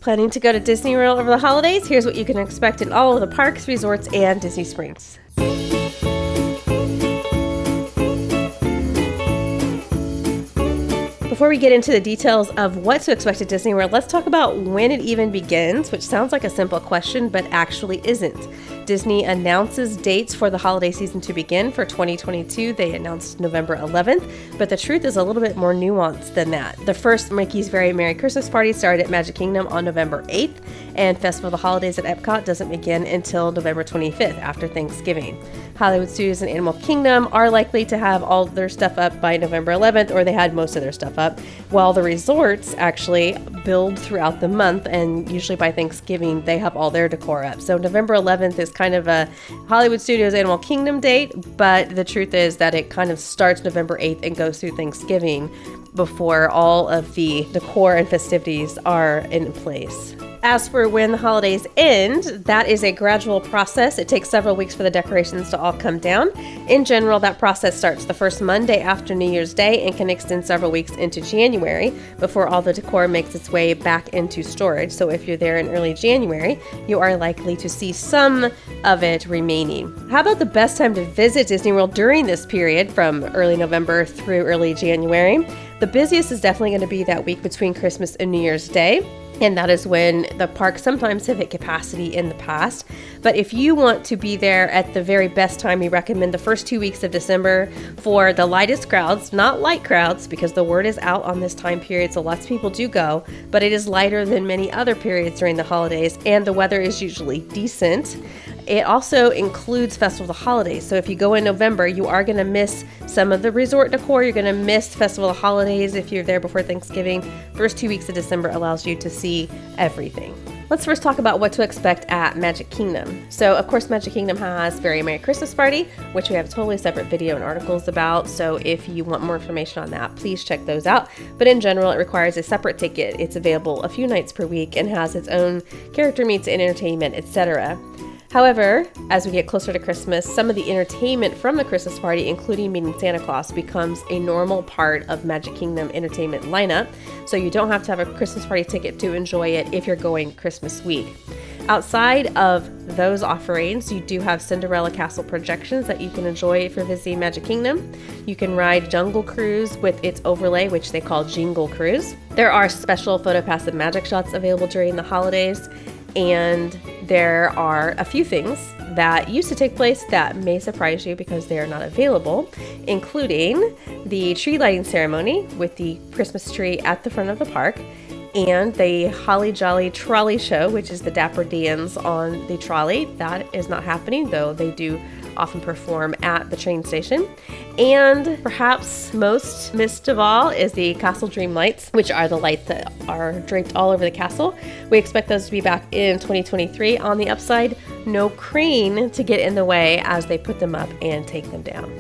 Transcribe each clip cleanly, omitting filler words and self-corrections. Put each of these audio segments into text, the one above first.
Planning to go to Disney World over the holidays? Here's what you can expect in all of the parks, resorts, and Disney Springs. Before we get into the details of what to expect at Disney World, let's talk about when it even begins, which sounds like a simple question, but actually isn't. Disney announces dates for the holiday season to begin. For 2022, they announced November 11th, but the truth is a little bit more nuanced than that. The first Mickey's Very Merry Christmas Party started at Magic Kingdom on November 8th, and Festival of the Holidays at Epcot doesn't begin until November 25th, after Thanksgiving. Hollywood Studios and Animal Kingdom are likely to have all their stuff up by November 11th, or they had most of their stuff up, while the resorts actually build throughout the month, and usually by Thanksgiving, they have all their decor up. So November 11th is kind of a Hollywood Studios Animal Kingdom date, but the truth is that it kind of starts November 8th and goes through Thanksgiving before all of the decor and festivities are in place. As for when the holidays end, that is a gradual process. It takes several weeks for the decorations to all come down. In general, that process starts the first Monday after New Year's Day and can extend several weeks into January before all the decor makes its way back into storage. So if you're there in early January, you are likely to see some of it remaining. How about the best time to visit Disney World during this period from early November through early January? The busiest is definitely going to be that week between Christmas and New Year's Day. And that is when the parks sometimes have hit capacity in the past. But if you want to be there at the very best time, we recommend the first 2 weeks of December for the lightest crowds, not light crowds, because the word is out on this time period, so lots of people do go, but it is lighter than many other periods during the holidays, and the weather is usually decent. It also includes Festival of the Holidays. So if you go in November, you are going to miss some of the resort decor. You're going to miss Festival of the Holidays if you're there before Thanksgiving. First 2 weeks of December allows you to see everything. Let's first talk about what to expect at Magic Kingdom. So, of course, Magic Kingdom has Very Merry Christmas Party, which we have a totally separate video and articles about. So if you want more information on that, please check those out. But in general, it requires a separate ticket. It's available a few nights per week and has its own character meets and entertainment, etc. However, as we get closer to Christmas, some of the entertainment from the Christmas party, including meeting Santa Claus, becomes a normal part of Magic Kingdom entertainment lineup. So you don't have to have a Christmas party ticket to enjoy it if you're going Christmas week. Outside of those offerings, you do have Cinderella Castle projections that you can enjoy if you're visiting Magic Kingdom. You can ride Jungle Cruise with its overlay, which they call Jingle Cruise. There are special PhotoPass and Magic Shots available during the holidays. And there are a few things that used to take place that may surprise you because they are not available, including the tree lighting ceremony with the Christmas tree at the front of the park, and the Holly Jolly Trolley Show, which is the Dapper Dans on the trolley. That is not happening, though they do often perform at the train station. And perhaps most missed of all is the Castle Dream Lights, which are the lights that are draped all over the castle. We expect those to be back in 2023. On the upside, no crane to get in the way as they put them up and take them down.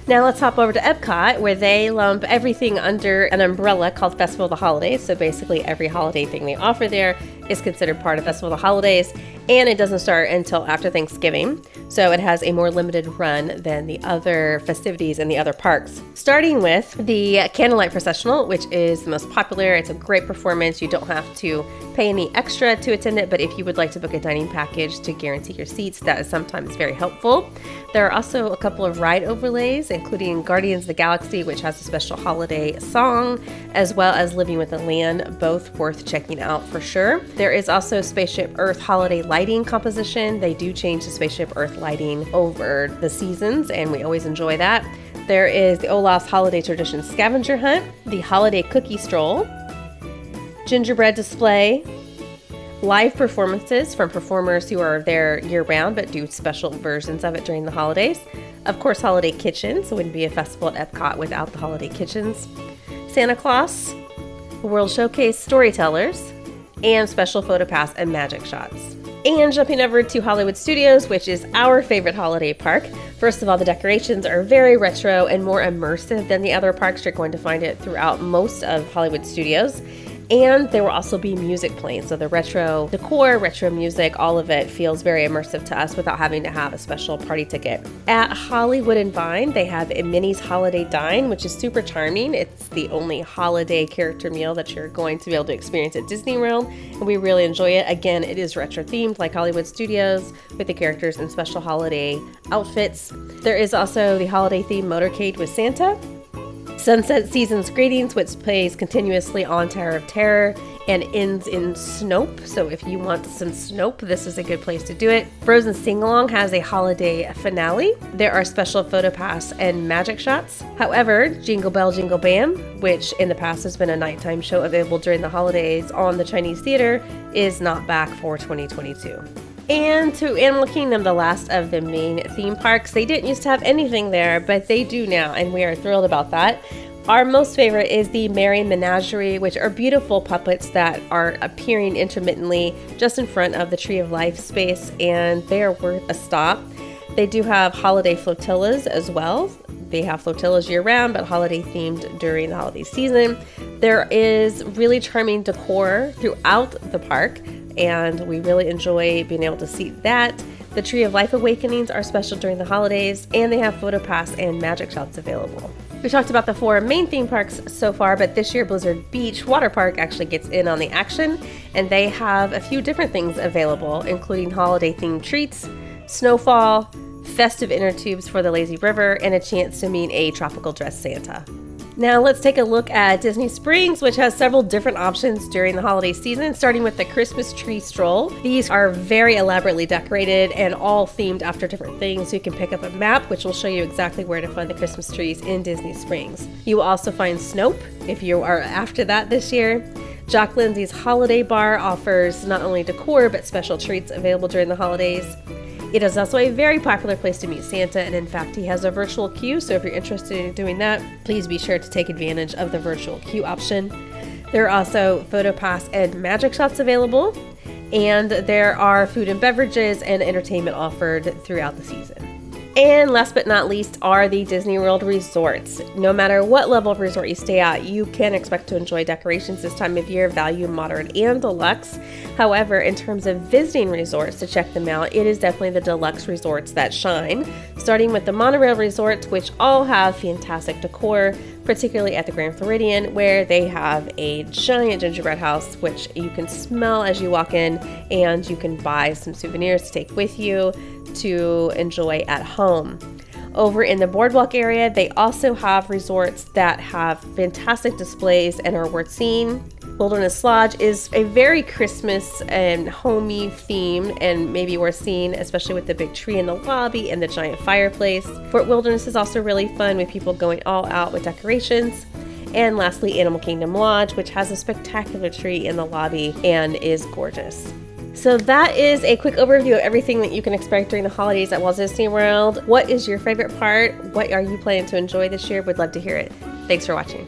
Now let's hop over to Epcot, where they lump everything under an umbrella called Festival of the Holidays. So basically every holiday thing they offer there is considered part of Festival of the Holidays, and it doesn't start until after Thanksgiving. So it has a more limited run than the other festivities in the other parks. Starting with the Candlelight Processional, which is the most popular. It's a great performance. You don't have to pay any extra to attend it, but if you would like to book a dining package to guarantee your seats, that is sometimes very helpful. There are also a couple of ride overlays, including Guardians of the Galaxy, which has a special holiday song, as well as Living with the Land, both worth checking out for sure. There is also Spaceship Earth holiday lighting composition. They do change the Spaceship Earth lighting over the seasons, and we always enjoy that. There is the Olaf's Holiday Tradition Scavenger Hunt, the Holiday Cookie Stroll, gingerbread display, live performances from performers who are there year-round but do special versions of it during the holidays. Of course, Holiday Kitchens. It wouldn't be a festival at Epcot without the Holiday Kitchens. Santa Claus, World Showcase Storytellers, and special PhotoPass and Magic Shots. And jumping over to Hollywood Studios, which is our favorite holiday park. First of all, the decorations are very retro and more immersive than the other parks. You're going to find it throughout most of Hollywood Studios. And there will also be music playing. So the retro decor, retro music, all of it feels very immersive to us without having to have a special party ticket. At Hollywood and Vine, they have a Minnie's Holiday Dine, which is super charming. It's the only holiday character meal that you're going to be able to experience at Disney World, and we really enjoy it. Again, it is retro themed like Hollywood Studios with the characters in special holiday outfits. There is also the holiday themed motorcade with Santa. Sunset Seasons Greetings, which plays continuously on Tower of Terror and ends in Snope. So if you want some Snope, this is a good place to do it. Frozen Sing-Along has a holiday finale. There are special photo pass and magic shots. However, Jingle Bell Jingle Bam, which in the past has been a nighttime show available during the holidays on the Chinese Theater, is not back for 2022. And to Animal Kingdom, the last of the main theme parks. They didn't used to have anything there, but they do now, and we are thrilled about that. Our most favorite is the Merry Menagerie, which are beautiful puppets that are appearing intermittently just in front of the Tree of Life space, and they are worth a stop. They do have holiday flotillas as well. They have flotillas year-round, but holiday themed during the holiday season. There is really charming decor throughout the park, and we really enjoy being able to see that. The Tree of Life Awakenings are special during the holidays, and they have photo pass and magic shots available. We talked about the 4 main theme parks so far, but this year Blizzard Beach Water Park actually gets in on the action, and they have a few different things available, including holiday-themed treats, snowfall, festive inner tubes for the lazy river, and a chance to meet a tropical dress Santa. Now let's take a look at Disney Springs, which has several different options during the holiday season, starting with the Christmas tree stroll. These are very elaborately decorated and all themed after different things. So you can pick up a map, which will show you exactly where to find the Christmas trees in Disney Springs. You will also find Snope if you are after that this year. Jock Lindsay's Holiday Bar offers not only decor, but special treats available during the holidays. It is also a very popular place to meet Santa, and in fact, he has a virtual queue, so if you're interested in doing that, please be sure to take advantage of the virtual queue option. There are also photo pass and magic shots available, and there are food and beverages and entertainment offered throughout the season. And last but not least are the Disney World resorts. No matter what level of resort you stay at, you can expect to enjoy decorations this time of year, value, moderate, and deluxe. However, in terms of visiting resorts to check them out, it is definitely the deluxe resorts that shine, starting with the monorail resorts, which all have fantastic decor, particularly at the Grand Floridian, where they have a giant gingerbread house, which you can smell as you walk in, and you can buy some souvenirs to take with you to enjoy at home. Over in the boardwalk area, they also have resorts that have fantastic displays and are worth seeing. Wilderness Lodge is a very Christmas and homey theme and maybe worth seeing, especially with the big tree in the lobby and the giant fireplace. Fort Wilderness is also really fun with people going all out with decorations. And lastly, Animal Kingdom Lodge, which has a spectacular tree in the lobby and is gorgeous. So that is a quick overview of everything that you can expect during the holidays at Walt Disney World. What is your favorite part? What are you planning to enjoy this year? Would love to hear it. Thanks for watching.